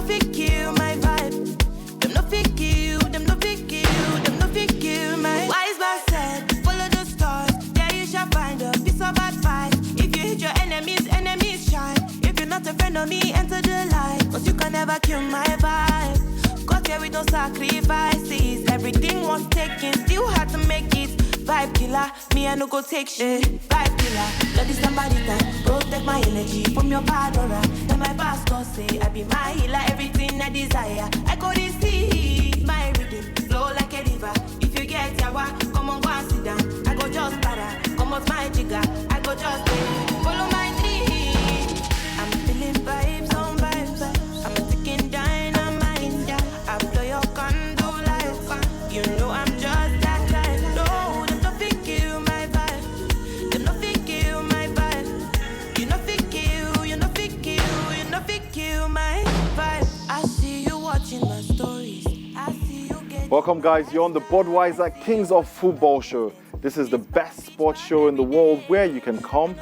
fit kill my vibe. Them no fit kill, them no fit kill, them no fit kill my wise man said, follow the stars, there you shall find a piece of advice. If you hit your enemies, enemies shine. If you're not a friend of me, enter the light. Cause you can never kill my vibe. Got here with no sacrifices. Everything was taken, still had to make it. Vibe killer, me I no go take shit. Vibe killer, bloody somebody time. Protect my energy from your bad aura. Then my pastor say I be my healer, everything I desire. I go to see my rhythm flow like a river. If you get yawa, come on go and sit down. I go just para, come out my jigger. I go just follow my dream. I'm feeling vibes on vibes. I'm a ticking dynamite. I blow your candle like you know I'm just that type. No, them no fit kill my vibe. Them no fit kill my vibe. You no fit kill, you no fit kill, you no fit kill my vibe. I see you watching my stories. I see you getting. Welcome guys, you're on the Budweiser Kings of Football show. This is the best sports show in the world where you can come,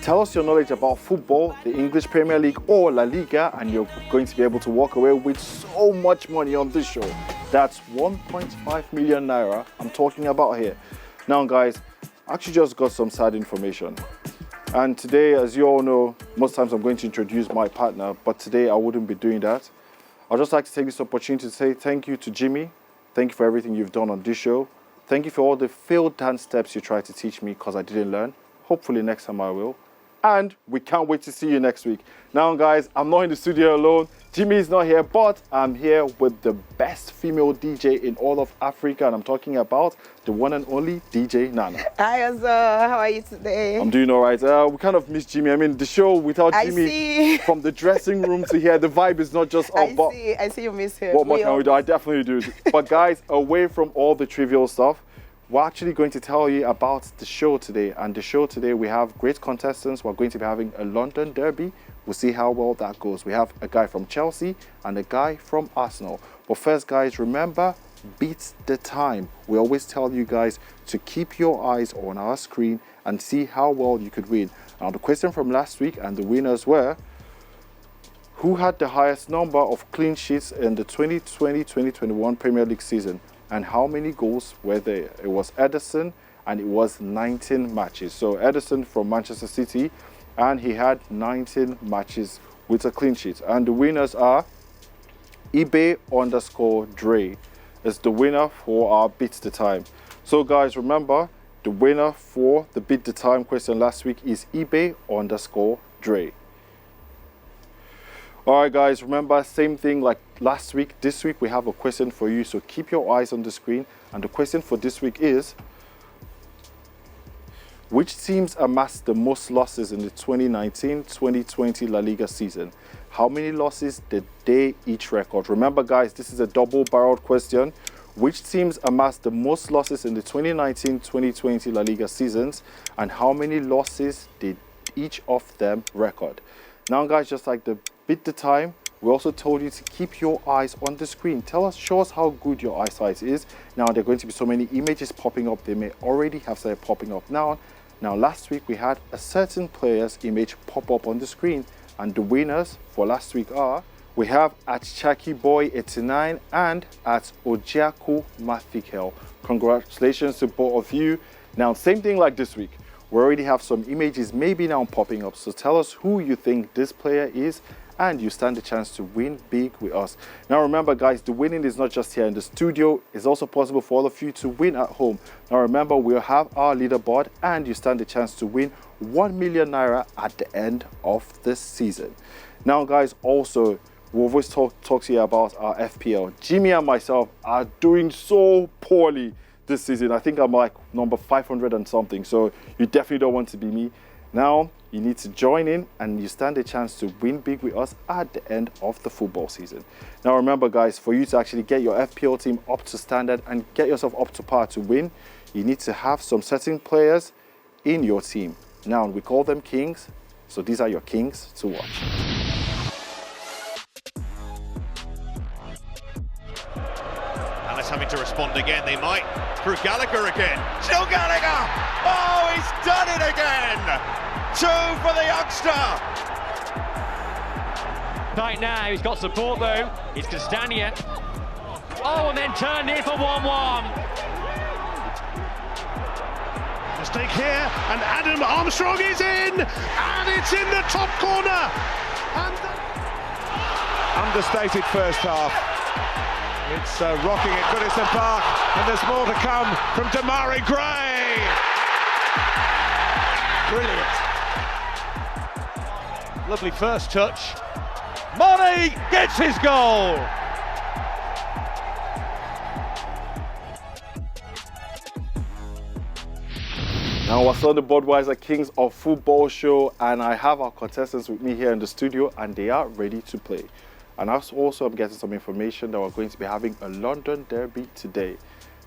tell us your knowledge about football, the English Premier League or La Liga, and you're going to be able to walk away with so much money on this show. That's 1.5 million naira I'm talking about here. Now guys, I actually just got some sad information. And today, as you all know, most times I'm going to introduce my partner, but today I wouldn't be doing that. I'd just like to take this opportunity to say thank you to Jimmy. Thank you for everything you've done on this show. Thank you for all the failed dance steps you tried to teach me because I didn't learn. Hopefully next time I will. And we can't wait to see you next week. Now guys, I'm not in the studio alone. Jimmy is not here, but I'm here with the best female DJ in all of Africa, and I'm talking about the one and only DJ Nana. Hi Azza, how are you today? I'm doing all right. We kind of miss Jimmy. I mean, the show without Jimmy, from the dressing room to here, the vibe is not just up. I see you miss him. What more can we do? I definitely do. But guys, away from all the trivial stuff, we're actually going to tell you about the show today. And the show today, we have great contestants. We're going to be having a London derby. We'll see how well that goes. We have a guy from Chelsea and a guy from Arsenal. But first, guys, remember, beat the time. We always tell you guys to keep your eyes on our screen and see how well you could win. Now, the question from last week and the winners were, who had the highest number of clean sheets in the 2020-2021 Premier League season? And how many goals were there? It was Ederson, and it was 19 matches. So Ederson from Manchester City, and he had 19 matches with a clean sheet. And the winners are eBay_Dre is the winner for our Beat the Time. So guys, remember, the winner for the Beat the Time question last week is eBay_Dre. All right, guys, remember, same thing like last week. This week, we have a question for you, so keep your eyes on the screen. And the question for this week is, which teams amassed the most losses in the 2019-2020 La Liga season? How many losses did they each record? Remember, guys, this is a double-barreled question. Which teams amassed the most losses in the 2019-2020 La Liga seasons? And how many losses did each of them record? Now, guys, just like the Beat the Time, we also told you to keep your eyes on the screen. Show us how good your eyesight is. Now, there are going to be so many images popping up. They may already have started popping up now. Now, last week, we had a certain player's image pop up on the screen. And the winners for last week are, we have at ChakiBoy89 and at Ojiaku Mathikel. Congratulations to both of you. Now, same thing like this week. We already have some images maybe now popping up. So tell us who you think this player is, and you stand a chance to win big with us. Now remember, guys, the winning is not just here in the studio. It's also possible for all of you to win at home. Now remember, we'll have our leaderboard, and you stand a chance to win 1 million naira at the end of this season. Now, guys, also, we always talk to you about our FPL. Jimmy and myself are doing so poorly this season. I think I'm like number 500 and something, so you definitely don't want to be me. Now, you need to join in, and you stand a chance to win big with us at the end of the football season. Now, remember, guys, for you to actually get your FPL team up to standard and get yourself up to par to win, you need to have some certain players in your team. Now, we call them kings, so these are your kings to watch. Palace having to respond again, they might. Through Gallagher again. Still Gallagher! Oh, he's done it again! 2 for the youngster! fight now. He's got support though. It's Castagna. Oh, and then turned in for 1-1. Mistake here, and Adam Armstrong is in, and it's in the top corner. And understated first half. It's rocking at Goodison Park, and there's more to come from Damari Gray. Brilliant. Lovely first touch. Money gets his goal. Now we're on the Budweiser Kings of Football show, and I have our contestants with me here in the studio, and they are ready to play. And also I'm getting some information that we're going to be having a London derby today.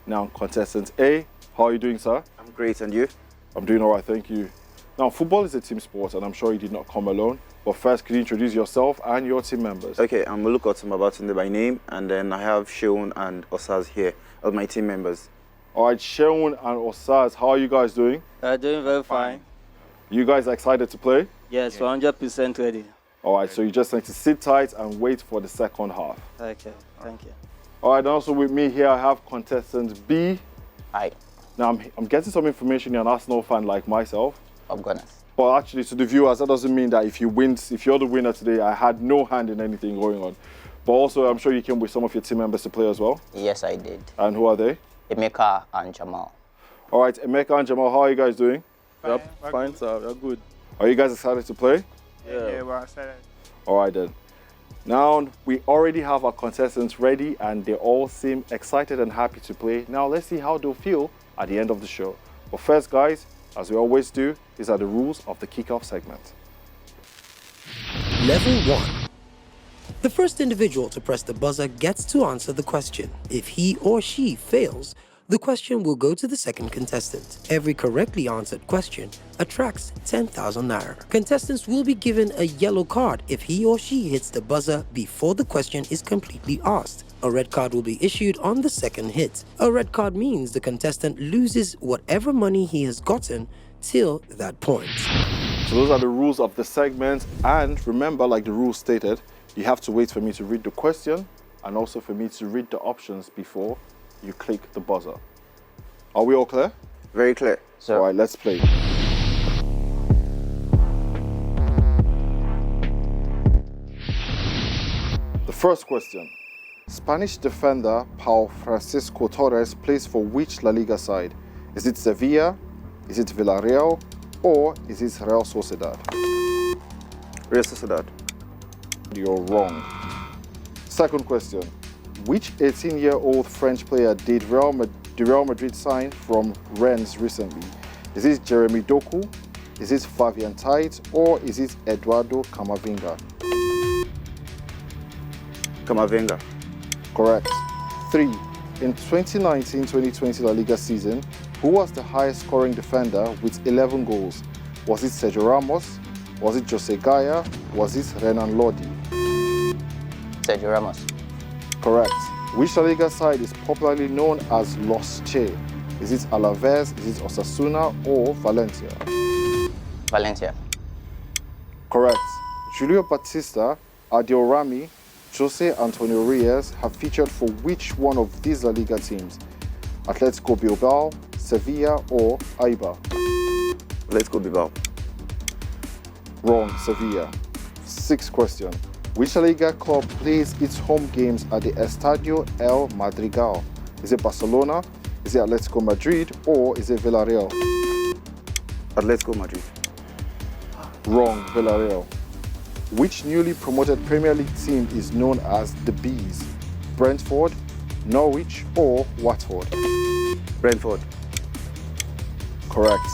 Now, contestant A, how are you doing, sir? I'm great, and you? I'm doing all right, thank you. Now, football is a team sport, and I'm sure you did not come alone. But first, can you introduce yourself and your team members? Okay, I'm Olukotum Babatunde by name, and then I have Sheun and Osaz here as my team members. All right, Sheun and Osaz, how are you guys doing? Doing very fine. You guys are excited to play? Yes, 100% ready. All right, so you just need to sit tight and wait for the second half. Okay, thank you. All right, and also with me here, I have contestant B. Hi, Now, I'm getting some information. You're an Arsenal fan like myself. of goodness. But actually, to the viewers, that doesn't mean that if you're the winner today, I had no hand in anything going on. But also, I'm sure you came with some of your team members to play as well. Yes, I did. And who are they? Emeka and Jamal. All right, Emeka and Jamal, how are you guys doing? Yep, fine, sir. You're good. Are you guys excited to play? Yeah. Well, I said it. All right then. Now, we already have our contestants ready, and they all seem excited and happy to play. Now, let's see how they'll feel at the end of the show. But first, guys, as we always do, these are the rules of the kickoff segment. Level 1. The first individual to press the buzzer gets to answer the question. If he or she fails, the question will go to the second contestant. Every correctly answered question attracts 10,000 naira. Contestants will be given a yellow card if he or she hits the buzzer before the question is completely asked. A red card will be issued on the second hit. A red card means the contestant loses whatever money he has gotten till that point. So those are the rules of the segment. And remember, like the rules stated, you have to wait for me to read the question and also for me to read the options before you click the buzzer. Are we all clear? Very clear. So, All right, let's play. The first question. Spanish defender Pau Francisco Torres plays for which La Liga side? Is it Sevilla, is it Villarreal, or is it Real Sociedad? Real Sociedad. You're wrong. Second question. Which 18-year-old French player did Real Madrid sign from Rennes recently? Is it Jeremy Doku, is it Fabian Tite, or is it Eduardo Camavinga? Camavinga. Correct. 3. In 2019-2020 La Liga season, who was the highest scoring defender with 11 goals? Was it Sergio Ramos? Was it Jose Gaya? Was it Renan Lodi? Sergio Ramos. Correct. Which La Liga side is popularly known as Los Che? Is it Alaves, is it Osasuna, or Valencia? Valencia. Correct. Julio Batista, Adil Rami, Jose Antonio Reyes have featured for which one of these La Liga teams? Atletico Bilbao, Sevilla, or Eibar? Let's go Bilbao. Wrong, Sevilla. Sixth question. Which La Liga club plays its home games at the Estadio El Madrigal? Is it Barcelona, is it Atletico Madrid, or is it Villarreal? Atletico Madrid. Wrong, Villarreal. Which newly promoted Premier League team is known as the Bees? Brentford, Norwich, or Watford? Brentford. Correct.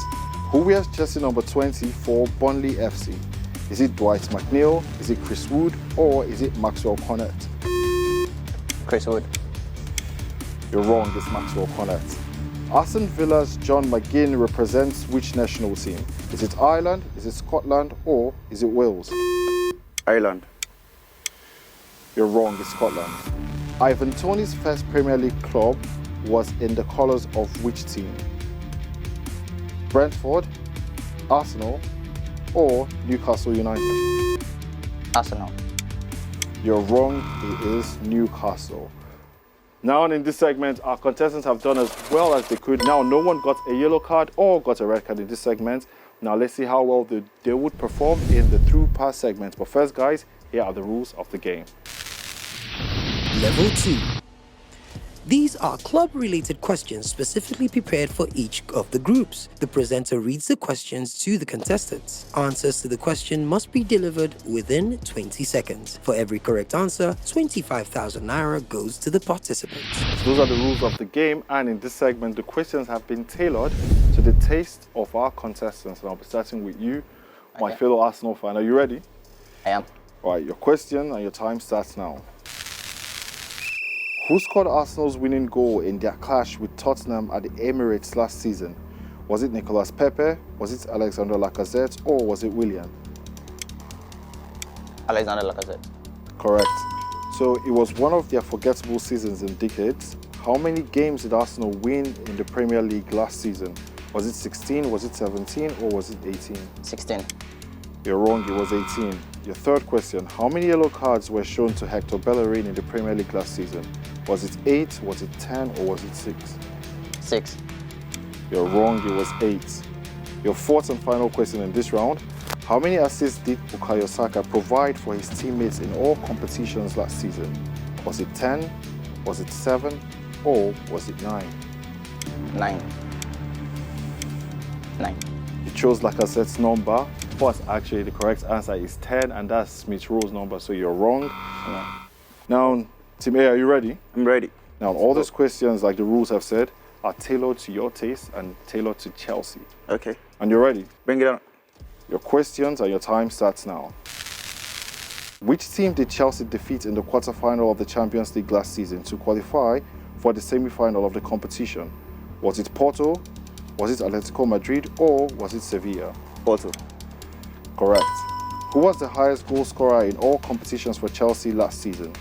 Who wears jersey number 20 for Burnley FC? Is it Dwight McNeil, is it Chris Wood, or is it Maxwell Cornet? Chris Wood. You're wrong, it's Maxwell Cornet. Aston Villa's John McGinn represents which national team? Is it Ireland, is it Scotland, or is it Wales? Ireland. You're wrong, it's Scotland. Ivan Toney's first Premier League club was in the colours of which team? Brentford, Arsenal, or Newcastle United? Arsenal. You're wrong, it is Newcastle. Now in this segment, our contestants have done as well as they could. Now no one got a yellow card or got a red card in this segment. Now let's see how well they would perform in the through pass segment. But first guys, here are the rules of the game. Level 2. These are club-related questions specifically prepared for each of the groups. The presenter reads the questions to the contestants. Answers to the question must be delivered within 20 seconds. For every correct answer, 25,000 naira goes to the participants. Those are the rules of the game, and in this segment, the questions have been tailored to the taste of our contestants. And I'll be starting with you, my fellow Arsenal fan. Are you ready? I am. All right, your question and your time starts now. Who scored Arsenal's winning goal in their clash with Tottenham at the Emirates last season? Was it Nicolas Pepe, was it Alexander Lacazette, or was it Willian? Alexander Lacazette. Correct. So it was one of their forgettable seasons in decades. How many games did Arsenal win in the Premier League last season? Was it 16, was it 17, or was it 18? 16. You're wrong, it was 18. Your third question, how many yellow cards were shown to Hector Bellerin in the Premier League last season? Was it 8, was it 10, or was it 6? 6. You're wrong, it was 8. Your fourth and final question in this round, how many assists did Bukayo Saka provide for his teammates in all competitions last season? Was it 10, was it 7, or was it 9? 9. 9. You chose Lacazette's number, but actually the correct answer is 10, and that's Smith Rowe's number, so you're wrong. Yeah. Now, Team A, are you ready? I'm ready. Now, all those questions, like the rules have said, are tailored to your taste and tailored to Chelsea. Okay. And you're ready? Bring it on. Your questions and your time starts now. Which team did Chelsea defeat in the quarter-final of the Champions League last season to qualify for the semi-final of the competition? Was it Porto, was it Atletico Madrid, or was it Sevilla? Porto. Correct. Who was the highest goal scorer in all competitions for Chelsea last season?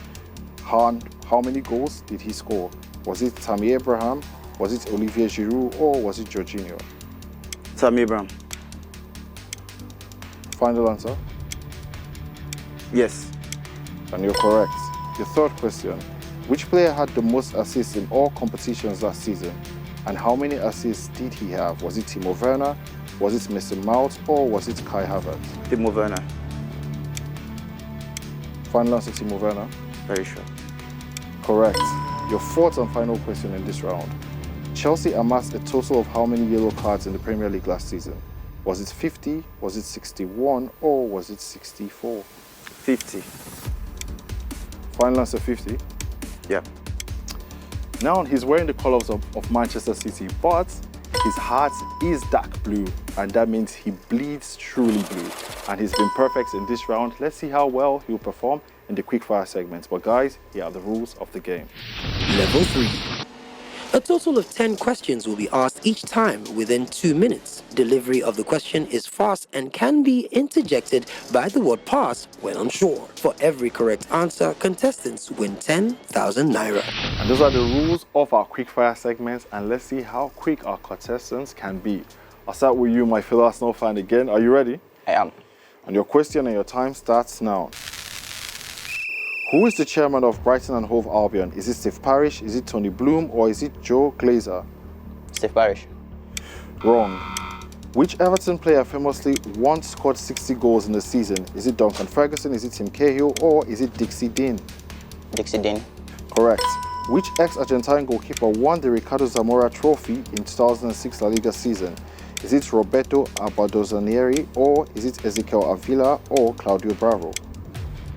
How many goals did he score? Was it Tammy Abraham, was it Olivier Giroud, or was it Jorginho? Tammy Abraham. Final answer? Yes. And you're correct. Your third question. Which player had the most assists in all competitions last season? And how many assists did he have? Was it Timo Werner, was it Mason Mount, or was it Kai Havertz? Timo Werner. Final answer, Timo Werner? Very sure. Correct. Your fourth and final question in this round. Chelsea amassed a total of how many yellow cards in the Premier League last season? Was it 50, was it 61, or was it 64? 50. Final answer, 50? Yeah. Now he's wearing the colours of Manchester City, but his heart is dark blue, and that means he bleeds truly blue. And he's been perfect in this round. Let's see how well he'll perform in the quickfire segments. But guys, here are the rules of the game. Level 3. A total of 10 questions will be asked each time within 2 minutes. Delivery of the question is fast and can be interjected by the word pass when unsure. For every correct answer, contestants win 10,000 naira. And those are the rules of our quickfire segments, and let's see how quick our contestants can be. I'll start with you, my fellow Arsenal fan, again. Are you ready? I am. And your question and your time starts now. Who is the chairman of Brighton and Hove Albion? Is it Steve Parish, is it Tony Bloom, or is it Joe Glazer? Steve Parish. Wrong. Which Everton player famously once scored 60 goals in a season? Is it Duncan Ferguson, is it Tim Cahill, or is it Dixie Dean? Dixie Dean. Correct. Which ex-Argentine goalkeeper won the Ricardo Zamora Trophy in 2006 La Liga season? Is it Roberto Abadozanieri, or is it Ezequiel Avila, or Claudio Bravo?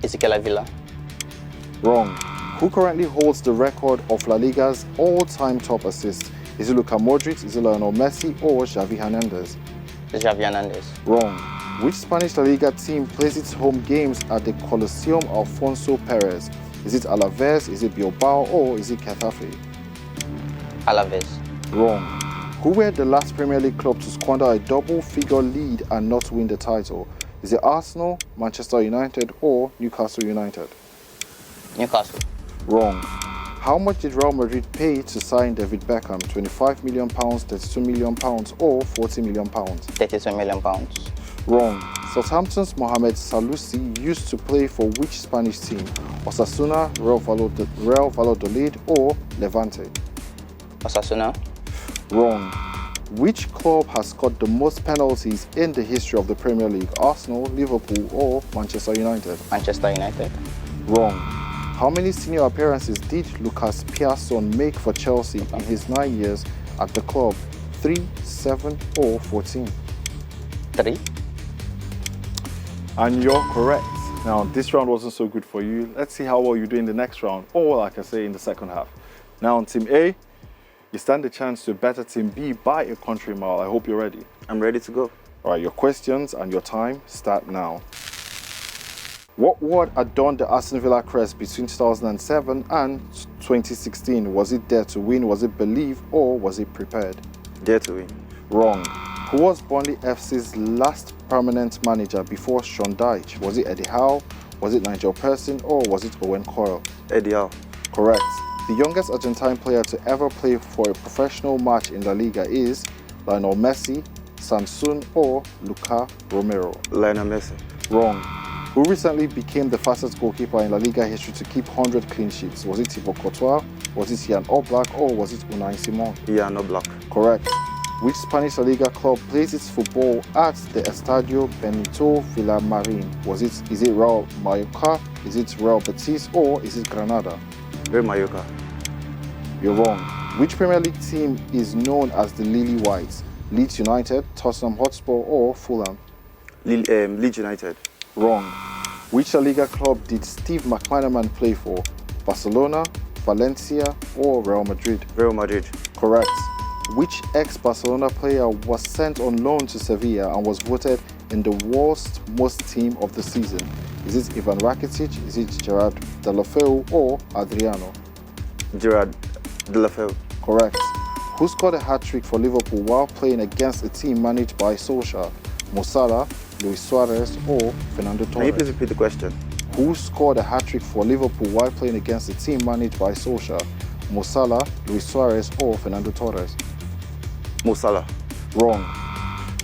Ezequiel Avila. Wrong. Who currently holds the record of La Liga's all-time top assists? Is it Luka Modric, is it Lionel Messi, or Xavi Hernandez? Xavi Hernandez. Wrong. Which Spanish La Liga team plays its home games at the Coliseum Alfonso Perez? Is it Alaves, is it Bilbao, or is it Getafe? Alaves. Wrong. Who were the last Premier League club to squander a double-figure lead and not win the title? Is it Arsenal, Manchester United, or Newcastle United? Newcastle. Wrong. How much did Real Madrid pay to sign David Beckham? £25 million, £32 million, or £40 million? £32 million. Wrong. Southampton's Mohamed Salusi used to play for which Spanish team? Osasuna, Real Valladolid, or Levante? Osasuna. Wrong. Which club has scored the most penalties in the history of the Premier League? Arsenal, Liverpool, or Manchester United? Manchester United. Wrong. How many senior appearances did Lucas Piasson make for Chelsea in his 9 years at the club? 3, 7, or 14? 3. And you're correct. Now, this round wasn't so good for you. Let's see how well you do in the next round, or like I say, in the second half. Now, on Team A, you stand a chance to better Team B by a country mile. I hope you're ready. I'm ready to go. All right, your questions and your time start now. What word adorned the Aston Villa crest between 2007 and 2016? Was it dare to win, was it believe, or was it prepared? Dare to win. Wrong. Who was Burnley FC's last permanent manager before Sean Dyche? Was it Eddie Howe, was it Nigel Pearson, or was it Owen Coyle? Eddie Howe. Correct. The youngest Argentine player to ever play for a professional match in La Liga is Lionel Messi, Samsun, or Luca Romero? Lionel Messi. Wrong. Who recently became the fastest goalkeeper in La Liga history to keep 100 clean sheets? Was it Thibaut Courtois, was it Jan Oblak, or was it Unai Simon? Jan Oblak. Correct. Which Spanish La Liga club plays its football at the Estadio Benito Villamarin? Is it Real Mallorca, is it Real Betis, or is it Granada? Real Mallorca. You're wrong. Which Premier League team is known as the Lily Whites? Leeds United, Tottenham Hotspur, or Fulham? Leeds United. Wrong. Which La Liga club did Steve McManaman play for? Barcelona, Valencia, or Real Madrid? Real Madrid. Correct. Which ex-Barcelona player was sent on loan to Sevilla and was voted in the worst most team of the season? Is it Ivan Rakitic, is it Gerard Deulofeu, or Adriano? Gerard Deulofeu. Correct. Who scored a hat-trick for Liverpool while playing against a team managed by Solskjaer? Mo Salah, Luis Suarez, or Fernando Torres? Can you please repeat the question? Who scored a hat-trick for Liverpool while playing against a team managed by Solskjaer? Mo Salah, Luis Suarez, or Fernando Torres? Mo Salah. Wrong.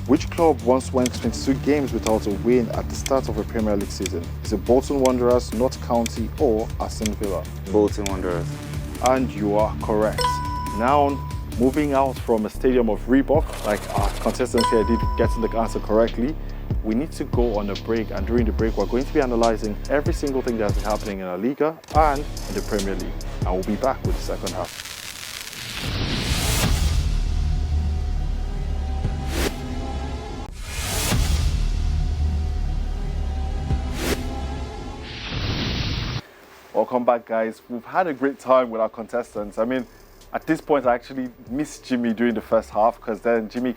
Which club once went 22 games without a win at the start of a Premier League season? Is it Bolton Wanderers, Notts County, or Aston Villa? Bolton Wanderers. And you are correct. Now, moving out from a stadium of Reebok, like our contestants here did get the answer correctly, we need to go on a break, and during the break we're going to be analysing every single thing that's happening in La Liga and in the Premier League. And we'll be back with the second half. Welcome back, guys. We've had a great time with our contestants. I mean, at this point, I actually miss Jimmy during the first half because then Jimmy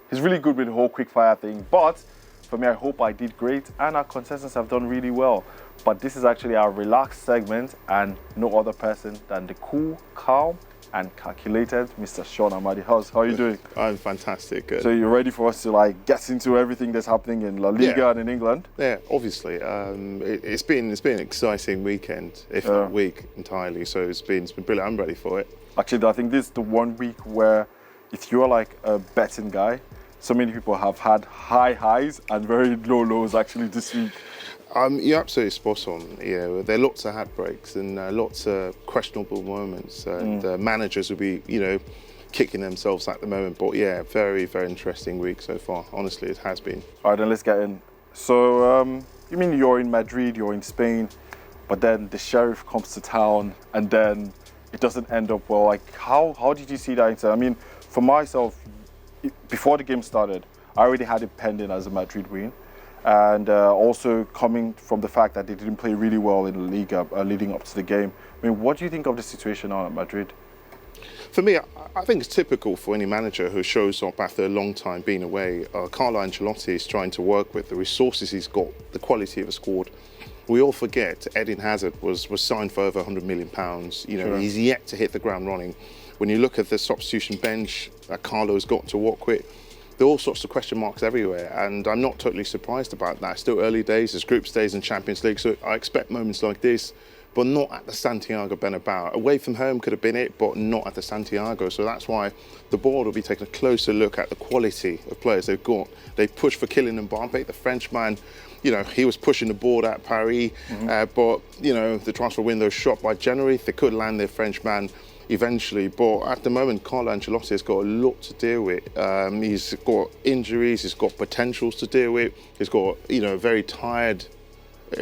he's really good with the whole quickfire thing. But for me, I hope I did great and our contestants have done really well. But this is actually our relaxed segment and no other person than the cool, calm, and calculated Mr. Sean Amadi. How are you doing? I'm fantastic. Good. So you're ready for us to get into everything that's happening in La Liga and in England? Yeah, obviously. It's been an exciting weekend, if not week entirely. So it's been brilliant. I'm ready for it. Actually, I think this is the 1 week where if you're like a betting guy, so many people have had high highs and very low lows actually this week. You're absolutely spot on. Yeah, there are lots of heartbreaks and lots of questionable moments. The managers will be, kicking themselves at the moment. But yeah, very, very interesting week so far. Honestly, it has been. All right, then let's get in. So, you mean you're in Madrid, you're in Spain, but then the sheriff comes to town and then it doesn't end up well. Like, how did you see that? I mean, for myself, before the game started, I already had it pending as a Madrid win. And also coming from the fact that they didn't play really well in La Liga leading up to the game. I mean, what do you think of the situation now at Madrid? For me, I think it's typical for any manager who shows up after a long time being away. Carlo Ancelotti is trying to work with the resources he's got, the quality of a squad. We all forget Eden Hazard was signed for over £100 million. Sure. He's yet to hit the ground running. When you look at the substitution bench that Carlo's got to work with, there are all sorts of question marks everywhere, and I'm not totally surprised about that. Still early days, there's group stages and Champions League, so I expect moments like this but not at the Santiago Bernabeu. Away from home could have been it, but not at the Santiago. So that's why the board will be taking a closer look at the quality of players they've got. They pushed for Kylian Mbappe, the Frenchman. You know, he was pushing the board at Paris, but, you know, the transfer window shot by January. They could land their Frenchman eventually, but at the moment, Carlo Ancelotti has got a lot to deal with. He's got injuries, he's got potentials to deal with, he's got, you know, very tired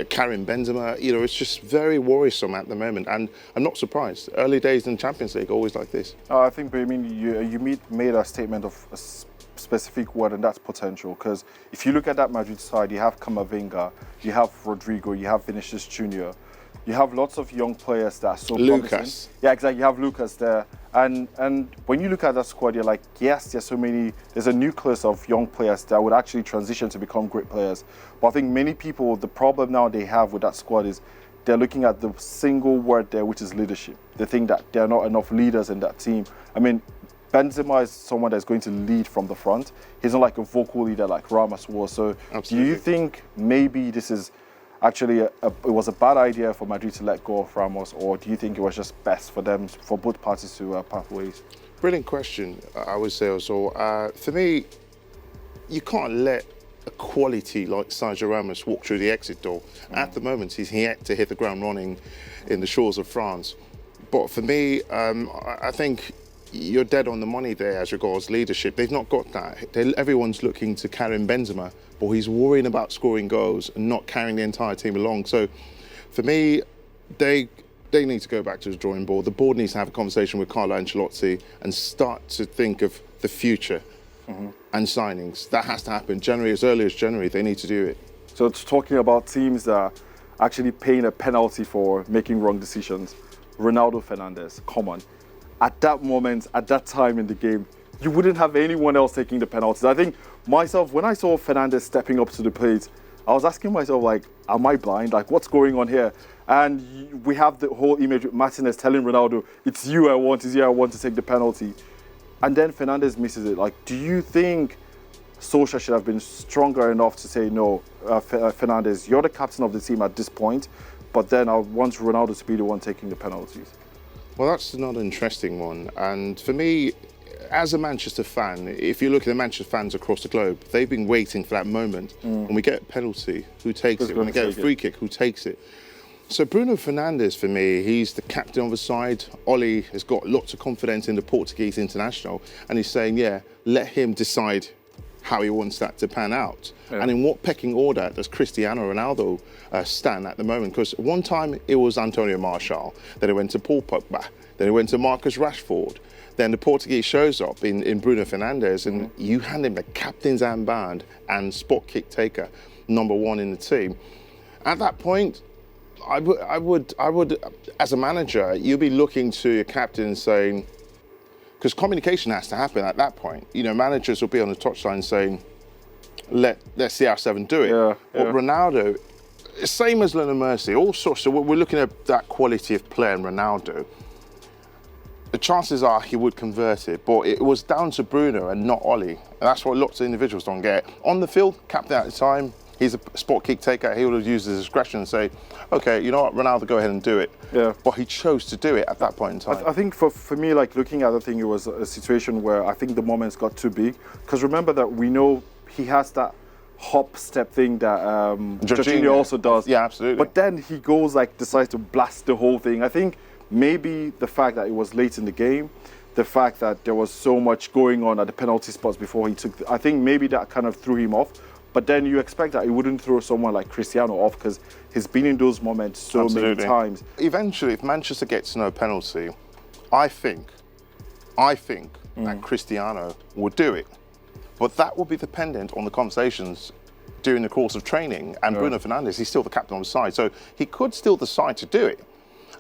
Karim Benzema. You know, it's just very worrisome at the moment, and I'm not surprised. Early days in the Champions League, always like this. I think, but I mean, you made a statement of a specific word, and that's potential. Because if you look at that Madrid side, you have Camavinga, you have Rodrigo, you have Vinicius Junior. You have lots of young players that are so promising. Yeah, exactly. You have Lucas there. And when you look at that squad, you're like, yes, there's a nucleus of young players that would actually transition to become great players. But I think many people, the problem now they have with that squad is they're looking at the single word there, which is leadership. They think that there are not enough leaders in that team. I mean, Benzema is someone that's going to lead from the front. He's not like a vocal leader like Ramos was. So Do you think maybe this is actually it was a bad idea for Madrid to let go of Ramos, or do you think it was just best for them, for both parties to part ways? Brilliant question, I would say also. For me, you can't let a quality like Sergio Ramos walk through the exit door. At the moment, he's yet to hit the ground running in the shores of France. But for me, I think you're dead on the money there as regards leadership. They've not got that. Everyone's looking to Karim Benzema, but he's worrying about scoring goals and not carrying the entire team along. So for me, they need to go back to the drawing board. The board needs to have a conversation with Carlo Ancelotti and start to think of the future and signings. That has to happen. January, as early as January, they need to do it. So it's talking about teams that are actually paying a penalty for making wrong decisions. Ronaldo Fernandes, come on. At that moment, at that time in the game, you wouldn't have anyone else taking the penalties. I think myself, when I saw Fernandes stepping up to the plate, I was asking myself, like, am I blind? Like, what's going on here? And we have the whole image with Martinez telling Ronaldo, it's you I want to take the penalty. And then Fernandes misses it. Like, do you think Solskjaer should have been stronger enough to say, no, Fernandes, you're the captain of the team at this point, but then I want Ronaldo to be the one taking the penalties? Well, that's another interesting one. And for me, as a Manchester fan, if you look at the Manchester fans across the globe, they've been waiting for that moment. When we get a penalty, who takes it? When we get a free kick, who takes it? So Bruno Fernandes, for me, he's the captain of the side. Oli has got lots of confidence in the Portuguese international, and he's saying, yeah, let him decide how he wants that to pan out. Yeah. And in what pecking order does Cristiano Ronaldo stand at the moment? Because one time it was Antonio Martial, then it went to Paul Pogba, then it went to Marcus Rashford. Then the Portuguese shows up in Bruno Fernandes, and you hand him the captain's armband and spot kick taker, #1 in the team. At that point, I would, as a manager, you'd be looking to your captain and saying, because communication has to happen at that point. You know, managers will be on the touchline saying, let CR7 do it. But Ronaldo, same as Lionel Messi, all sorts. So we're looking at that quality of player in Ronaldo. The chances are he would convert it, but it was down to Bruno and not Oli. And that's what lots of individuals don't get. On the field, captain at the time, he's a spot kick taker. He would have used his discretion and say, okay, you know what, Ronaldo, go ahead and do it. Yeah. But he chose to do it at that point in time. I think for me, like looking at the thing, it was a situation where I think the moments got too big. Because remember that we know he has that hop step thing that Jorginho also does. Yeah, absolutely. But then he goes, like, decides to blast the whole thing. I think maybe the fact that it was late in the game, the fact that there was so much going on at the penalty spots before he took, I think maybe that kind of threw him off. But then you expect that he wouldn't throw someone like Cristiano off because he's been in those moments so many times. Eventually, if Manchester gets no penalty, I think that Cristiano would do it. But that will be dependent on the conversations during the course of training. And Bruno Fernandes, he's still the captain on the side. So he could still decide to do it.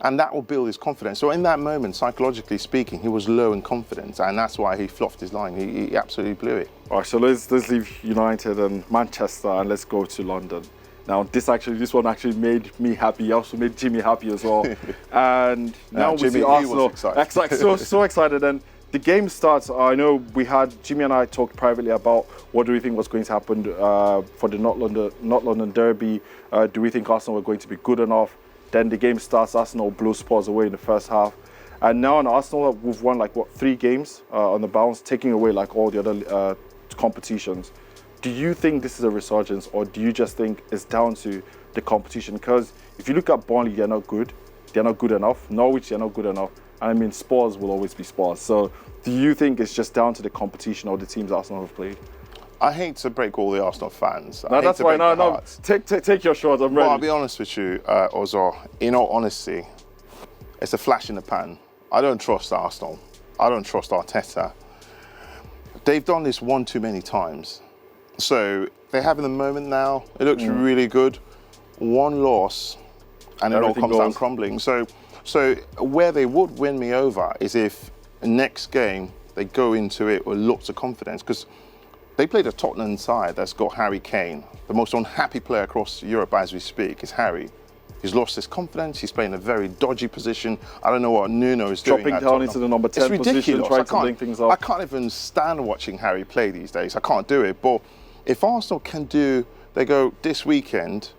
And that will build his confidence. So in that moment, psychologically speaking, he was low in confidence. And that's why he fluffed his line. He absolutely blew it. All right, so let's leave United and Manchester and let's go to London. Now, this one actually made me happy. Also made Jimmy happy as well. And now we see Arsenal. So excited. And the game starts. I know Jimmy and I talked privately about what do we think was going to happen for the Not London Derby. Do we think Arsenal were going to be good enough? Then the game starts, Arsenal blow Spurs away in the first half. And now in Arsenal, we've won like, 3 games on the bounce, taking away like all the other competitions. Do you think this is a resurgence, or do you just think it's down to the competition? Because if you look at Burnley, they're not good. They're not good enough. Norwich, they're not good enough. And I mean, Spurs will always be Spurs. So do you think it's just down to the competition or the teams Arsenal have played? I hate to break all the Arsenal fans. No, that's fine. No. Take your shot. I'm ready. Well, I'll be honest with you, Ozor. In all honesty, it's a flash in the pan. I don't trust Arsenal. I don't trust Arteta. They've done this one too many times. So they're having the moment now. It looks really good. One loss, and it all comes down crumbling. So where they would win me over is if next game they go into it with lots of confidence, because they played a Tottenham side that's got Harry Kane. The most unhappy player across Europe as we speak is Harry. He's lost his confidence. He's playing a very dodgy position. I don't know what Nuno is doing. Dropping down into the number 10 position, trying to link things up. I can't even stand watching Harry play these days. I can't do it. But if Arsenal can they go this weekend,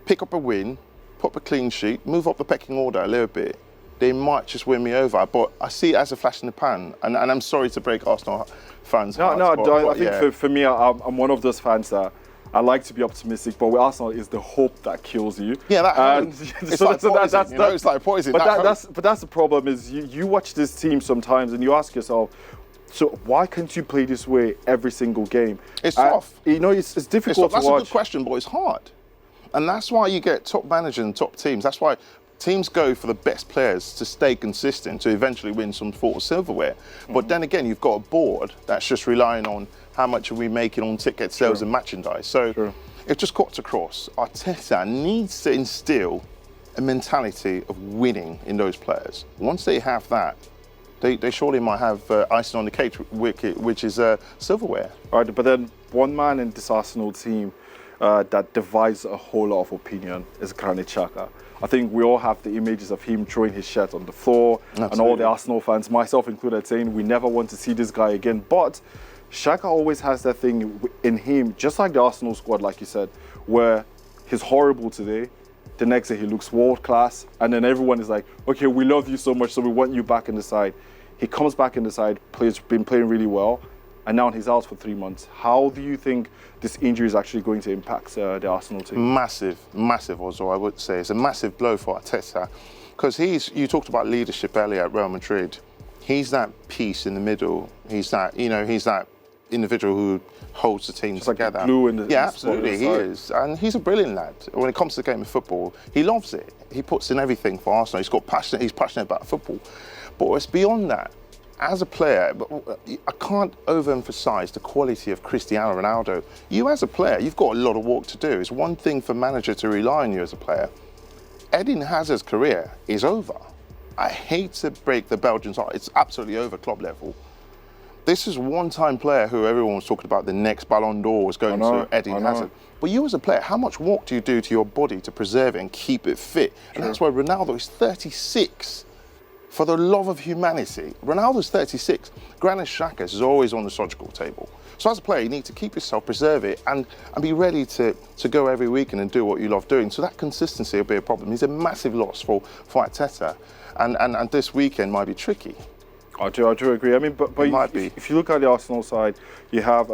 pick up a win, put up a clean sheet, move up the pecking order a little bit, they might just win me over. But I see it as a flash in the pan. And I'm sorry to break Arsenal fans' hearts. I think for me, I'm one of those fans that I like to be optimistic, but with Arsenal, it's the hope that kills you. Yeah, it's like poison. It's like poison. But that's the problem. Is you watch this team sometimes and you ask yourself, so why can't you play this way every single game? It's tough. It's difficult to watch. That's a good question, but it's hard, and that's why you get top managers and top teams. That's why teams go for the best players to stay consistent to eventually win some sort of silverware. But then again, you've got a board that's just relying on how much are we making on ticket sales and merchandise. So it just cuts across. Arteta needs to instill a mentality of winning in those players. Once they have that, they surely might have icing on the cake, which is silverware. All right, but then one man in this Arsenal team that divides a whole lot of opinion is Granit Xhaka. I think we all have the images of him throwing his shirt on the floor. Absolutely. And all the Arsenal fans, myself included, saying we never want to see this guy again. But Xhaka always has that thing in him, just like the Arsenal squad, like you said, where he's horrible today, the next day he looks world class, and then everyone is like, okay, we love you so much, so we want you back in the side. He comes back in the side, been playing really well, and now he's out for 3 months. How do you think this injury is actually going to impact the Arsenal team? Massive also, I would say. It's a massive blow for Arteta, because you talked about leadership earlier at Real Madrid. He's that piece in the middle. He's that individual who holds the team together. Like glue in the absolutely, he is. And he's a brilliant lad. When it comes to the game of football, he loves it. He puts in everything for Arsenal. He's passionate about football. But it's beyond that. As a player, I can't overemphasize the quality of Cristiano Ronaldo. You as a player, you've got a lot of work to do. It's one thing for manager to rely on you as a player. Eden Hazard's career is over. I hate to break the Belgians' heart. It's absolutely over club level. This is one-time player who everyone was talking about the next Ballon d'Or was going to Eden Hazard. But you as a player, how much work do you do to your body to preserve it and keep it fit? And that's why Ronaldo is 36. For the love of humanity, Ronaldo's 36. Granit Xhaka is always on the surgical table. So as a player, you need to keep yourself, preserve it, and be ready to go every weekend and do what you love doing. So that consistency will be a problem. He's a massive loss for Arteta, and this weekend might be tricky. I do agree. I mean, but if you look at the Arsenal side, you have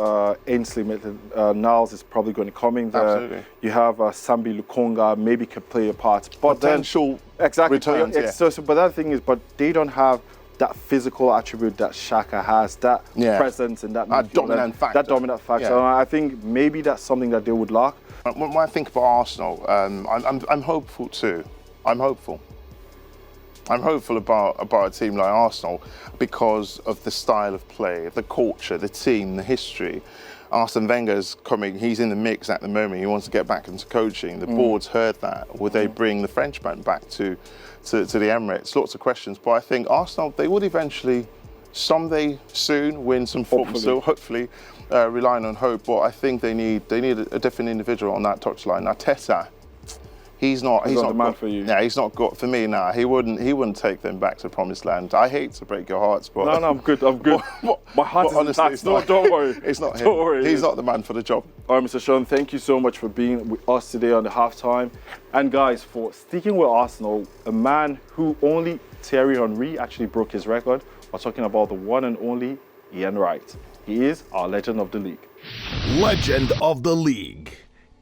Ainsley Niles is probably going to come in there. Absolutely. You have Sambi Lukonga, maybe could play a part. But potential returns, but that thing is, but they don't have that physical attribute that Xhaka has, that presence and that dominant factor. That dominant factor. And I think maybe that's something that they would lack. When I think about Arsenal, I'm hopeful too. I'm hopeful about a team like Arsenal because of the style of play, the culture, the team, the history. Arsene Wenger's coming, he's in the mix at the moment. He wants to get back into coaching. The board's heard that. Would they bring the Frenchman back to the Emirates? Lots of questions. But I think Arsenal, they would eventually, someday soon, win some football still, hopefully, relying on hope. But I think they need a different individual on that touchline. Arteta, He's not the man for you. Yeah, he's not got for me. Nah, he wouldn't take them back to promised land. I hate to break your hearts, but no, I'm good. My heart is honestly, intact. No, don't worry. It's not him. Don't worry. He's not the man for the job. All right, Mr. Sean, thank you so much for being with us today on the halftime, and guys, for sticking with Arsenal, a man who only Thierry Henry actually broke his record. We're talking about the one and only Ian Wright. He is our legend of the league. Legend of the league,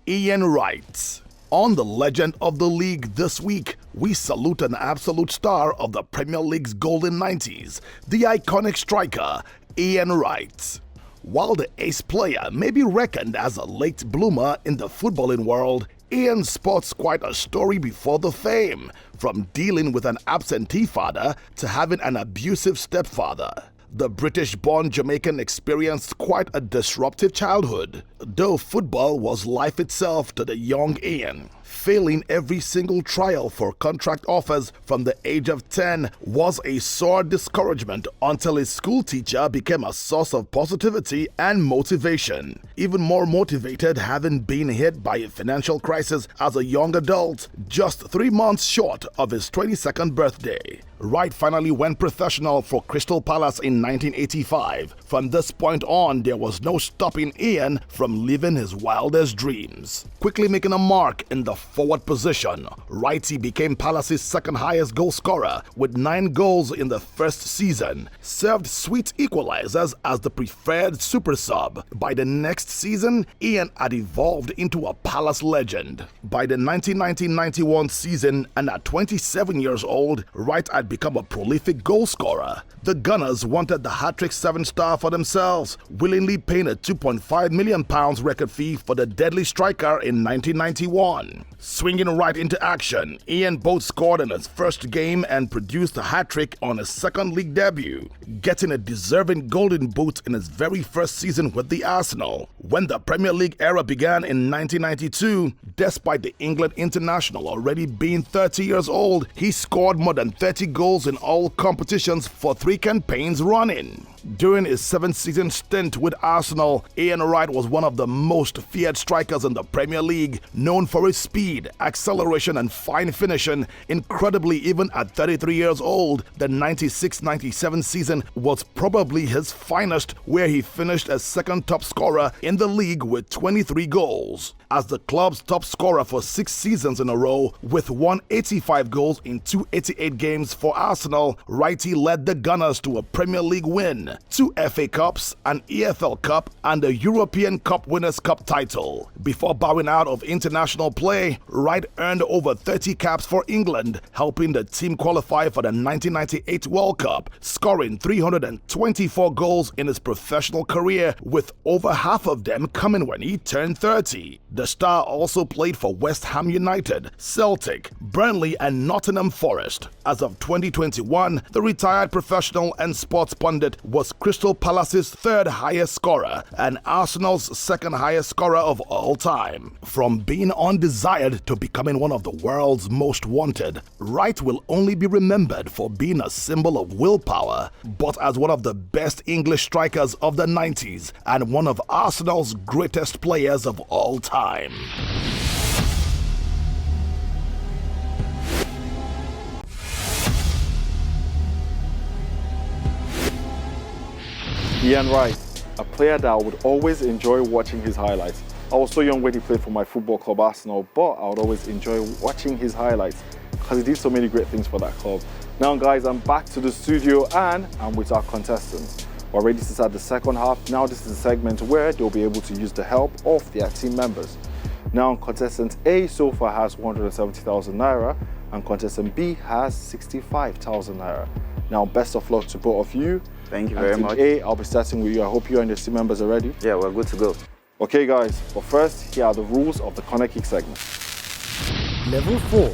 Ian Wright. On the Legend of the League this week, we salute an absolute star of the Premier League's golden 90s, the iconic striker, Ian Wright. While the ace player may be reckoned as a late bloomer in the footballing world, Ian sports quite a story before the fame, from dealing with an absentee father to having an abusive stepfather. The British-born Jamaican experienced quite a disruptive childhood, though football was life itself to the young Ian. Failing every single trial for contract offers from the age of 10 was a sore discouragement until his school teacher became a source of positivity and motivation. Even more motivated, having been hit by a financial crisis as a young adult, just 3 months short of his 22nd birthday. Wright finally went professional for Crystal Palace in 1985. From this point on, there was no stopping Ian from living his wildest dreams. Quickly making a mark in the forward position, Wrighty became Palace's second highest goal scorer with 9 goals in the first season, served sweet equalizers as the preferred super sub. By the next season, Ian had evolved into a Palace legend. By the 1990-91 season, and at 27 years old, Wright had become a prolific goal scorer. The Gunners wanted the hat-trick 7-star for themselves, willingly paying a £2.5 million record fee for the deadly striker in 1991. Swinging right into action, Ian both scored in his first game and produced a hat-trick on his second league debut, getting a deserving golden boot in his very first season with the Arsenal. When the Premier League era began in 1992, despite the England international already being 30 years old, he scored more than 30 goals in all competitions for 3 campaigns running. During his 7-season stint with Arsenal, Ian Wright was one of the most feared strikers in the Premier League, known for his speed, acceleration and fine finishing. Incredibly, even at 33 years old, the 96-97 season was probably his finest, where he finished as second top scorer in the league with 23 goals. As the club's top scorer for 6 seasons in a row, with 185 goals in 288 games for Arsenal, Wrighty led the Gunners to a Premier League win, 2 FA Cups, an EFL Cup, and a European Cup Winners' Cup title. Before bowing out of international play, Wright earned over 30 caps for England, helping the team qualify for the 1998 World Cup, scoring 324 goals in his professional career, with over half of them coming when he turned 30. The star also played for West Ham United, Celtic, Burnley and Nottingham Forest. As of 2021, the retired professional and sports pundit was Crystal Palace's 3rd highest scorer and Arsenal's 2nd highest scorer of all time. From being undesired to becoming one of the world's most wanted, Wright will only be remembered for being a symbol of willpower, but as one of the best English strikers of the 90s and one of Arsenal's greatest players of all time. Ian Wright, a player that I would always enjoy watching his highlights. I was so young when he played for my football club Arsenal, but I would always enjoy watching his highlights because he did so many great things for that club. Now guys, I'm back to the studio and I'm with our contestants. We're ready to start the second half. Now this is a segment where they'll be able to use the help of their team members. Now contestant A so far has 170,000 Naira and contestant B has 65,000 Naira. Now best of luck to both of you. Thank you very much. A, I'll be starting with you. I hope you and your team members are ready. Yeah, we're good to go. Okay guys, but first, here are the rules of the corner kick segment. Level 4.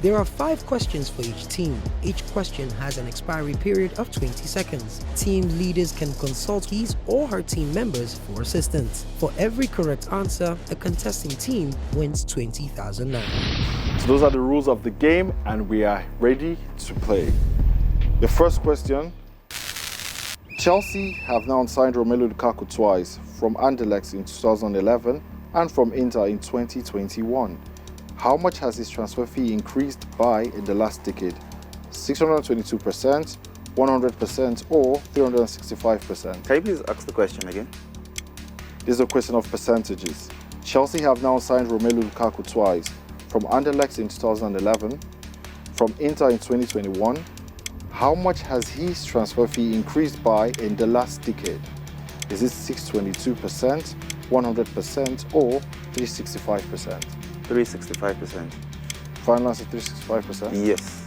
There are 5 questions for each team. Each question has an expiry period of 20 seconds. Team leaders can consult his or her team members for assistance. For every correct answer, a contesting team wins 20,000 Naira. So those are the rules of the game and we are ready to play. The first question. Chelsea have now signed Romelu Lukaku twice, from Anderlecht in 2011 and from Inter in 2021. How much has his transfer fee increased by in the last decade? 622%, 100%, or 365%? Can you please ask the question again? This is a question of percentages. Chelsea have now signed Romelu Lukaku twice, from Anderlecht in 2011, from Inter in 2021. How much has his transfer fee increased by in the last decade? Is it 622%, 100%, or 365%? 365%. Final answer, 365%? Yes.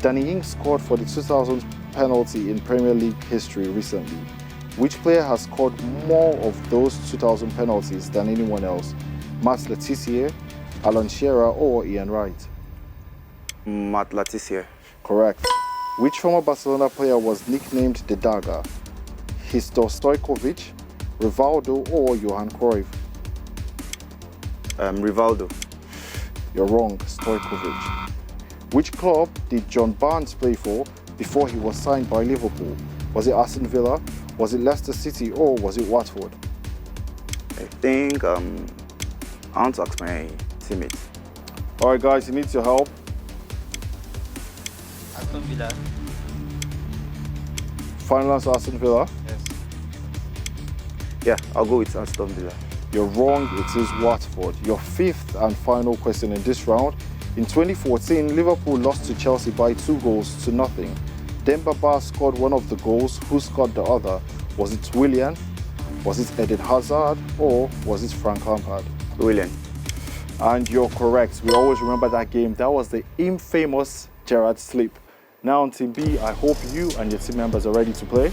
Danny Ings scored for the 2000 penalty in Premier League history recently. Which player has scored more of those 2000 penalties than anyone else? Matt Letizia, Alan Shearer, or Ian Wright? Matt Letizia. Correct. Which former Barcelona player was nicknamed the Dagger? Hristos Stojkovic, Rivaldo, or Johan Cruyff? Rivaldo. You're wrong, Stojkovic. Which club did John Barnes play for before he was signed by Liverpool? Was it Aston Villa, was it Leicester City, or was it Watford? I think I want to ask my teammates. All right, guys, you need your help. Aston Villa. Final answer, Aston Villa? Yes. Yeah, I'll go with Aston Villa. You're wrong, it is Watford. Your fifth and final question in this round. In 2014, Liverpool lost to Chelsea by 2-0. Demba Ba scored one of the goals. Who scored the other? Was it Willian? Was it Eden Hazard? Or was it Frank Lampard? Willian. And you're correct. We always remember that game. That was the infamous Gerrard Sleep. Now on Team B, I hope you and your team members are ready to play.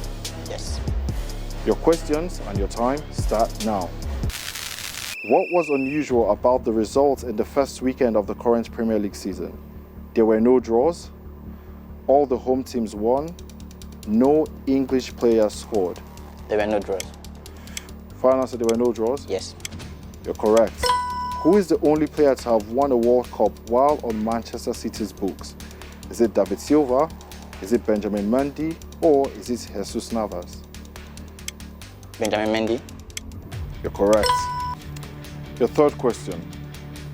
Yes. Your questions and your time start now. What was unusual about the results in the first weekend of the current Premier League season? There were no draws, all the home teams won, no English players scored. There were no draws. Final answer, there were no draws? Yes. You're correct. Who is the only player to have won a World Cup while on Manchester City's books? Is it David Silva, is it Benjamin Mendy, or is it Jesus Navas? Benjamin Mendy. You're correct. Your third question.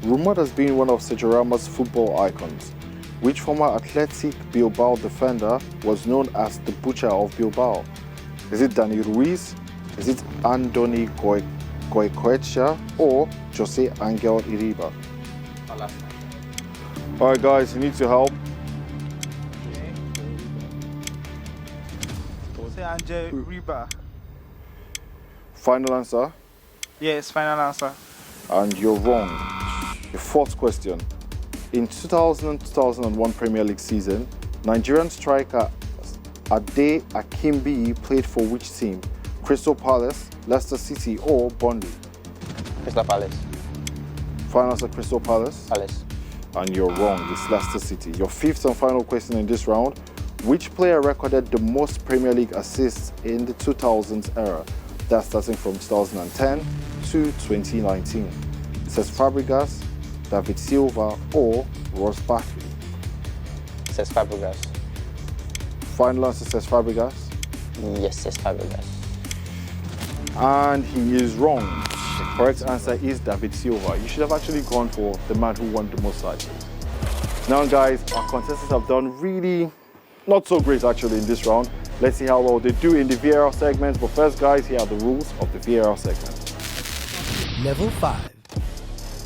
Rumored as being one of Sergio Ramos' football icons, which former Athletic Bilbao defender was known as the Butcher of Bilbao? Is it Dani Ruiz? Is it Andoni Goicoechea or Jose Angel Iriba? All right, guys, you need your help. Jose Angel Iriba. Final answer? Yes, final answer. And you're wrong. Your fourth question. In 2000-2001 Premier League season, Nigerian striker Ade Akimbi played for which team? Crystal Palace, Leicester City, or Burnley? Crystal Palace. Final answer, Crystal Palace? Palace. And you're wrong, it's Leicester City. Your fifth and final question in this round. Which player recorded the most Premier League assists in the 2000s era? That's starting from 2010 to 2019. It says Fabregas, David Silva, or Ross Barkley. It says Fabregas. Final answer says Fabregas? Yes, it says Fabregas. And he is wrong. The correct answer is David Silva. You should have actually gone for the man who won the most titles. Now guys, our contestants have done really not so great actually in this round. Let's see how well they do in the VAR segment. But first guys, here are the rules of the VAR segment. Level 5.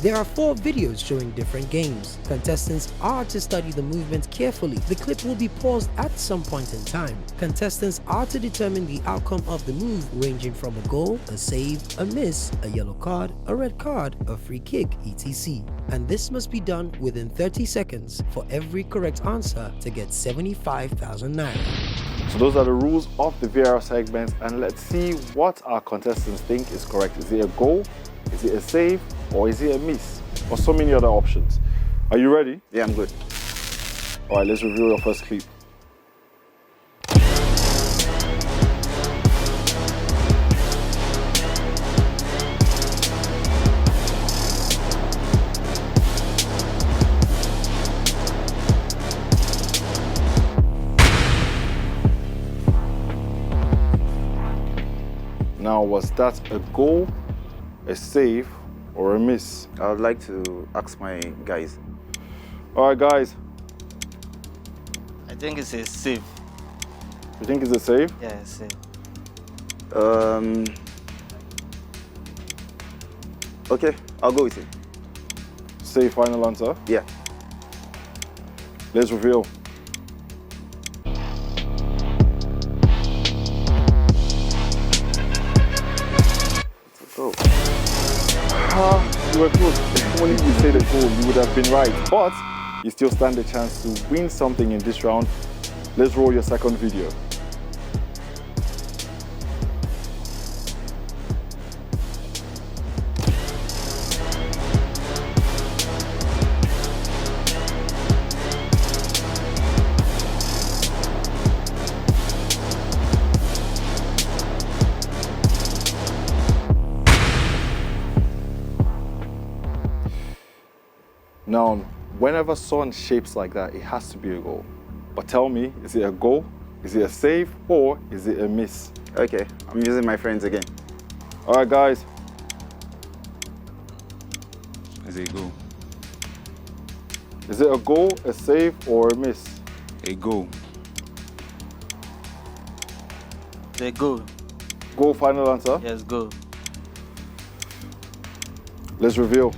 There are 4 videos showing different games. Contestants are to study the movement carefully. The clip will be paused at some point in time. Contestants are to determine the outcome of the move, ranging from a goal, a save, a miss, a yellow card, a red card, a free kick, etc. And this must be done within 30 seconds for every correct answer to get 75,000 naira. So those are the rules of the VAR segment, and let's see what our contestants think is correct. Is it a goal? Is it a save? Or is it a miss? Or so many other options. Are you ready? Yeah, I'm good. All right, let's review your first clip. Now, was that a goal, a save, or a miss? I would like to ask my guys. All right, guys. I think it's a save. You think it's a save? Yeah, save. Okay, I'll go with it. Save final answer? Yeah. Let's reveal. Go. You were close. If only you say the goal, you would have been right. But you still stand a chance to win something in this round. Let's roll your second video. Now, whenever sun shapes like that, it has to be a goal. But tell me, is it a goal, is it a save, or is it a miss? Okay, I'm using my friends again. All right, guys. Is it a goal? Is it a goal, a save, or a miss? A goal. The goal. Goal, final answer? Yes, go. Let's reveal.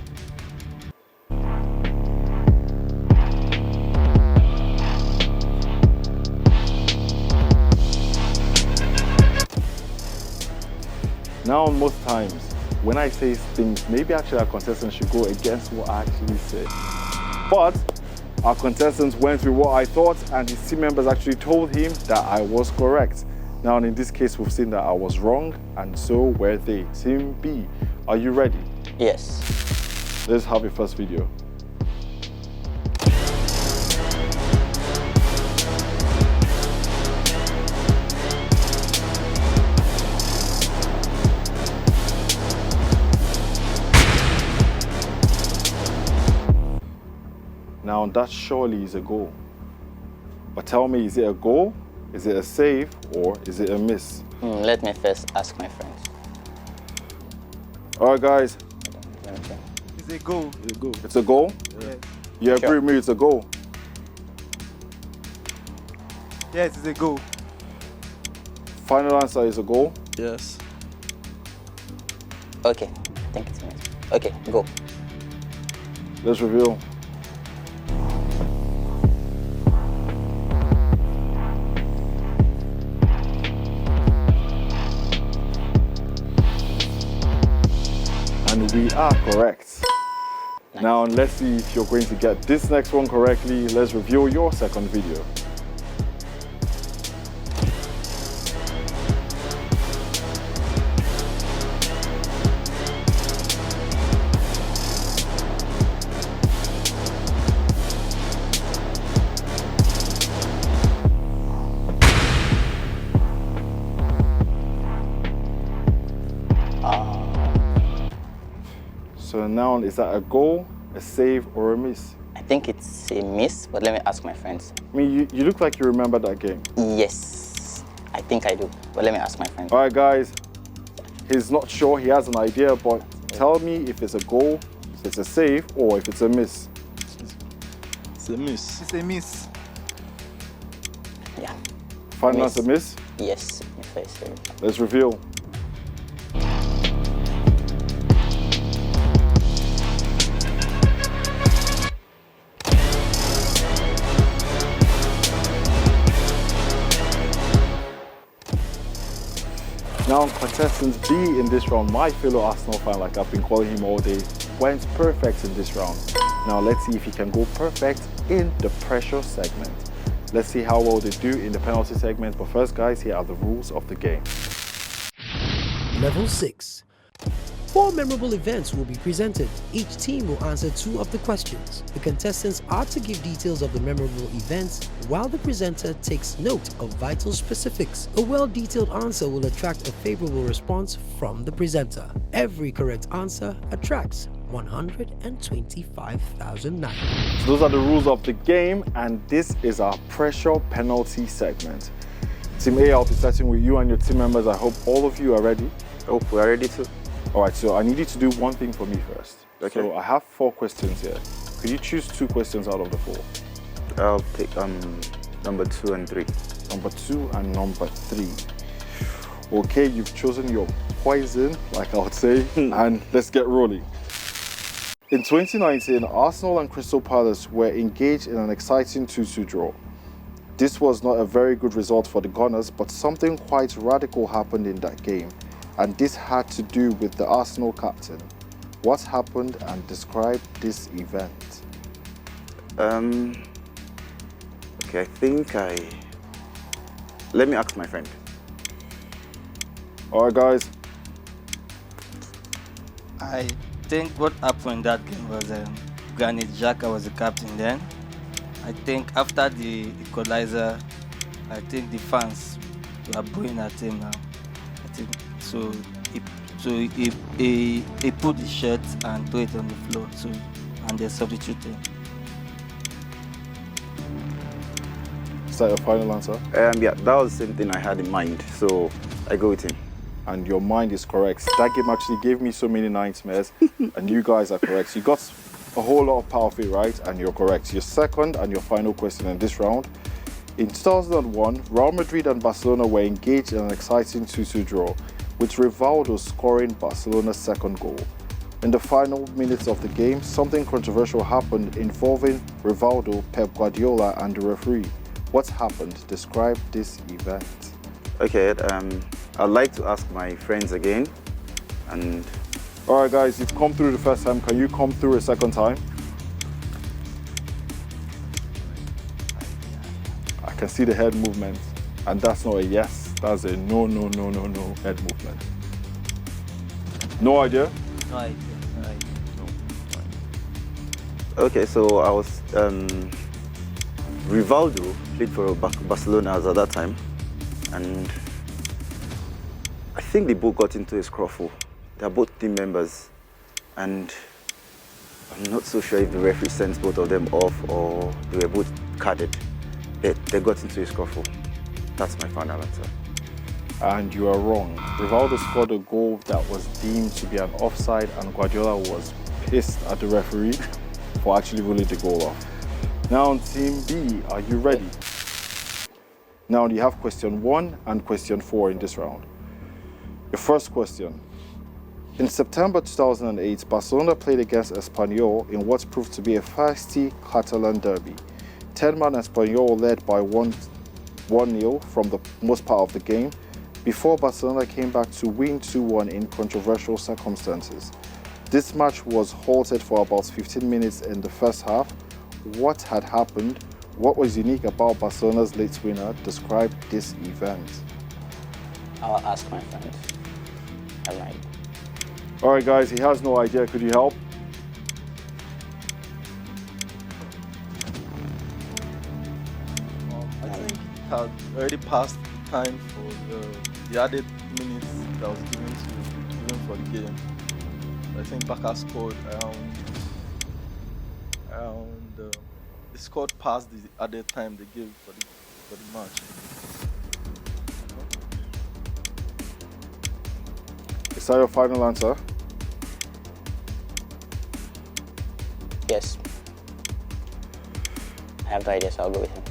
Now, most times, when I say things, maybe actually our contestants should go against what I actually said. But our contestants went with what I thought, and his team members actually told him that I was correct. Now, in this case, we've seen that I was wrong, and so were they. Team B, are you ready? Yes. Let's have your first video. Now that surely is a goal. But tell me, is it a goal, is it a save, or is it a miss? Let me first ask my friends. All right, guys. It's a goal. It's a goal. It's a goal? Yeah. You agree with me, it's a goal? Yes, it's a goal. Final answer is a goal? Yes. Okay, I think it's a miss. Okay, go. Let's reveal. And we are correct. Nice. Now, let's see if you're going to get this next one correctly. Let's review your second video. So now, is that a goal, a save, or a miss? I think it's a miss, but let me ask my friends. I mean, you look like you remember that game. Yes, I think I do, but let me ask my friends. All right, guys. He's not sure, he has an idea, but tell me if it's a goal, if it's a save, or if it's a miss. It's a miss. It's a miss. Yeah. Final answer, miss? Yes, if I say. Let's reveal. Now, contestant B in this round, my fellow Arsenal fan, like I've been calling him all day, went perfect in this round. Now, let's see if he can go perfect in the pressure segment. Let's see how well they do in the penalty segment. But first, guys, here are the rules of the game. Level 6. 4 memorable events will be presented. Each team will answer 2 of the questions. The contestants are to give details of the memorable events, while the presenter takes note of vital specifics. A well-detailed answer will attract a favorable response from the presenter. Every correct answer attracts 125,000 naira. So those are the rules of the game, and this is our pressure penalty segment. Team A, I'll be starting with you and your team members. I hope all of you are ready. Hope we are ready too. All right, so I need you to do one thing for me first. Okay. So I have 4 questions here. Could you choose 2 questions out of the 4? I'll take number 2 and 3. Number 2 and number 3. Okay, you've chosen your poison, like I would say, and let's get rolling. In 2019, Arsenal and Crystal Palace were engaged in an exciting 2-2 draw. This was not a very good result for the Gunners, but something quite radical happened in that game, and this had to do with the Arsenal captain. What happened, and describe this event? Okay, let me ask my friend. All right, guys. I think what happened in that game was Granit Xhaka was the captain then. I think after the equalizer, I think the fans were booing at him now. I think so. He put the shirt and threw it on the floor too, and they substituted. Is that your final answer? Yeah, that was the same thing I had in mind, so I go with him. And your mind is correct. That game actually gave me so many nightmares, and you guys are correct. You got a whole lot of power of it right, and you're correct. Your second and your final question in this round. In 2001, Real Madrid and Barcelona were engaged in an exciting 2-2 draw, with Rivaldo scoring Barcelona's second goal. In the final minutes of the game, something controversial happened involving Rivaldo, Pep Guardiola, and the referee. What happened? Describe this event. Okay, I'd like to ask my friends again, and... All right, guys, you've come through the first time. Can you come through a second time? I can see the head movement, and that's not a yes. That's a no head movement. No idea? No idea. Okay, so I was... Rivaldo played for Barcelona at that time, and I think they both got into a scuffle. They're both team members, and I'm not so sure if the referee sent both of them off or they were both carded. They got into a scuffle. That's my final answer. And you are wrong. Rivaldo scored a goal that was deemed to be an offside, and Guardiola was pissed at the referee for actually ruling the goal off. Now, Team B, are you ready? Now, you have question 1 and question 4 in this round. Your first question. In September 2008, Barcelona played against Espanyol in what proved to be a feisty Catalan derby. 10-man Espanyol led by 1-0 from the most part of the game, before Barcelona came back to win 2-1 in controversial circumstances. This match was halted for about 15 minutes in the first half. What had happened? What was unique about Barcelona's late winner? Describe this event. I'll ask my friend. All right, guys, he has no idea. Could you help? I think it had already passed time for the added minutes that was given for the game. I think Barca scored they scored past the added time they gave for the match. Is that your final answer? Yes. I have no idea, so I'll go with him.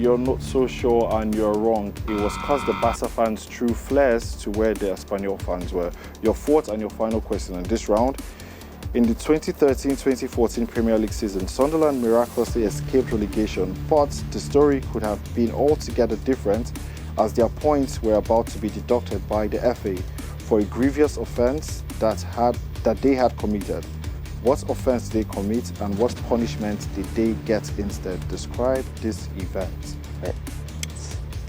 You're not so sure, and you're wrong. It was because the Barca fans threw flares to where the Espanyol fans were. Your fourth and your final question in this round. In the 2013-2014 Premier League season, Sunderland miraculously escaped relegation, but the story could have been altogether different as their points were about to be deducted by the FA for a grievous offence that they had committed. What offence did they commit, and what punishment did they get instead? Describe this event. Wait.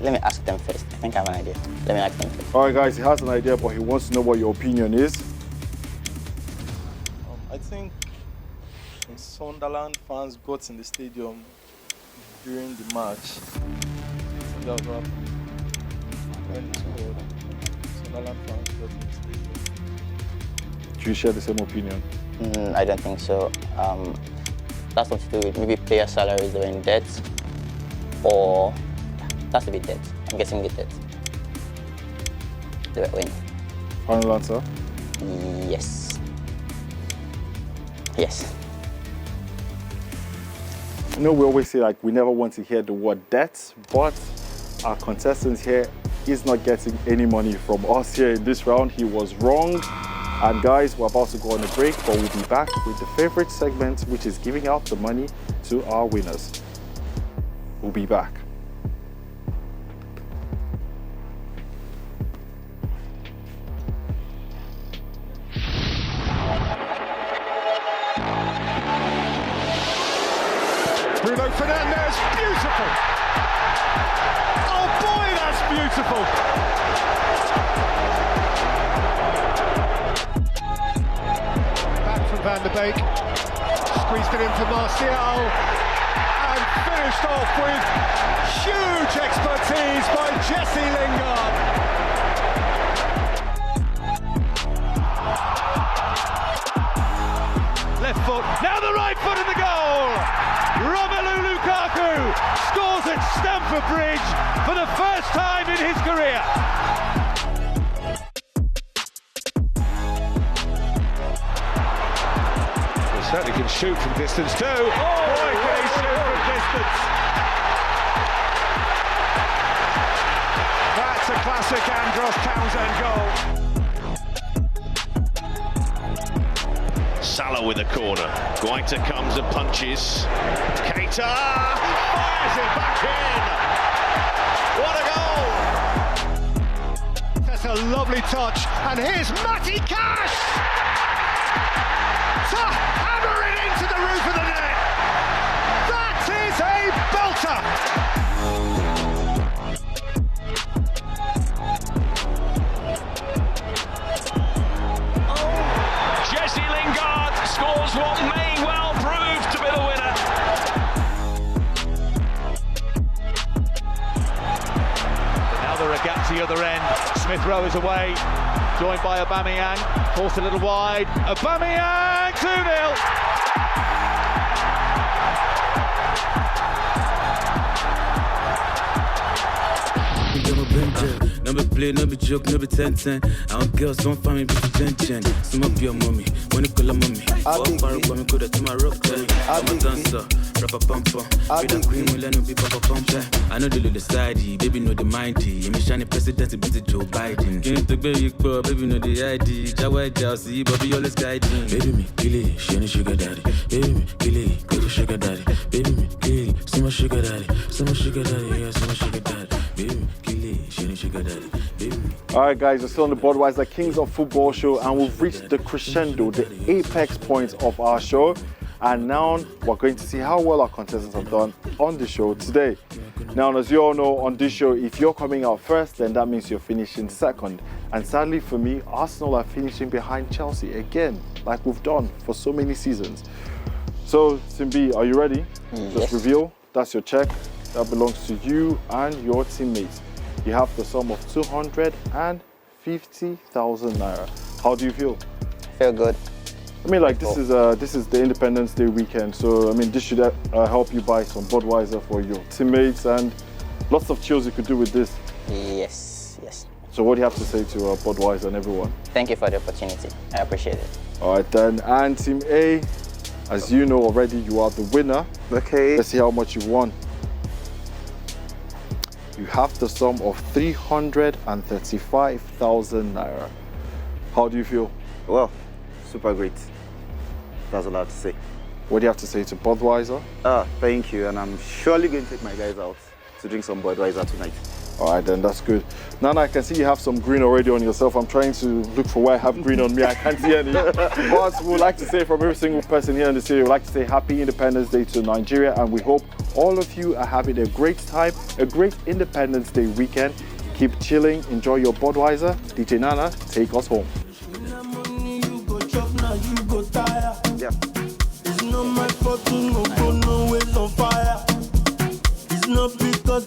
Let me ask them first. I think I have an idea. Let me ask them first. All right, guys, he has an idea, but he wants to know what your opinion is. I think when Sunderland fans got in the stadium during the match, that was what happened. When they scored, Sunderland fans got in the stadium. Do you share the same opinion? I don't think so. That's what to do with maybe player salaries that were in debt, or that's a bit debt. I'm guessing the debt. They were winning. Final answer? Yes. Yes. You know, we always say like we never want to hear the word debt, but our contestant here is not getting any money from us here in this round. He was wrong. And guys, we're about to go on a break, but we'll be back with the favorite segment, which is giving out the money to our winners. We'll be back. Bruno Fernandes, beautiful! Oh boy, that's beautiful! Back from Van der Beek, squeezed it in for Martial, and finished off with huge expertise by Jesse Lingard. Left foot, now the right foot in the goal! Romelu Lukaku scores at Stamford Bridge for the first time in his career. He certainly can shoot from distance too. Oh, boy, can he shoot from distance! That's a classic Andros Townsend goal. Salah with a corner. Guaita comes and punches. Keita fires it back in. What a goal! That's a lovely touch. And here's Matty Cash to hammer it into the roof of the net. That is a belter. Jesse Lingard scores what may well prove to be the winner. Now there are gaps the other end. Smith Rowe is away, joined by Aubameyang. Forced a little wide. Aubameyang 2-0. Never play, never joke, never 10-10. Our girls don't find me, but attention. Sum up your mommy, when you call her mommy. Oh, far up, I'm good to my rock. I'm a dancer, rapper pumper. With a green, will let no be papa pumper. I know the little side, baby know the mindy. I'm a shiny president, it's Joe Biden. Can't the baby, baby know the ID. Jawa, Jowsy, Bobby always guiding. Baby me, kill it, she ain't sugar daddy. Baby me, kill it, go to sugar daddy. Baby me, kill it, so much sugar daddy. So much sugar daddy, yeah, so much sugar daddy. Baby me, kill it, she ain't sugar daddy. Alright guys, we're still on the Budweiser Kings of Football show, and we've reached the crescendo, the apex point of our show. And now we're going to see how well our contestants have done on the show today. Now, as you all know, on this show, if you're coming out first, then that means you're finishing second. And sadly for me, Arsenal are finishing behind Chelsea again, like we've done for so many seasons. So, Simbi, are you ready? Yes. Just reveal, that's your check. That belongs to you and your teammates. You have the sum of 250,000 naira. How do you feel? Feel good. I mean, like this is the Independence Day weekend, so I mean this should help you buy some Budweiser for your teammates and lots of chills you could do with this. Yes, yes. So what do you have to say to Budweiser and everyone? Thank you for the opportunity. I appreciate it. All right then, and Team A, as you know already, you are the winner. Okay. Let's see how much you won. You have the sum of 335,000 naira. How do you feel? Well, super great. That's all I have to say. What do you have to say to Budweiser? Thank you, and I'm surely going to take my guys out to drink some Budweiser tonight. All right, then that's good. Nana, I can see you have some green already on yourself. I'm trying to look for where I have green on me. I can't see any. But we would like to say from every single person here in the city, we'd like to say Happy Independence Day to Nigeria, and we hope all of you are having a great time, a great Independence Day weekend. Keep chilling, enjoy your Budweiser. DJ Nana, take us home. Yeah. It's not my fault, no go no ways on fire. It's not because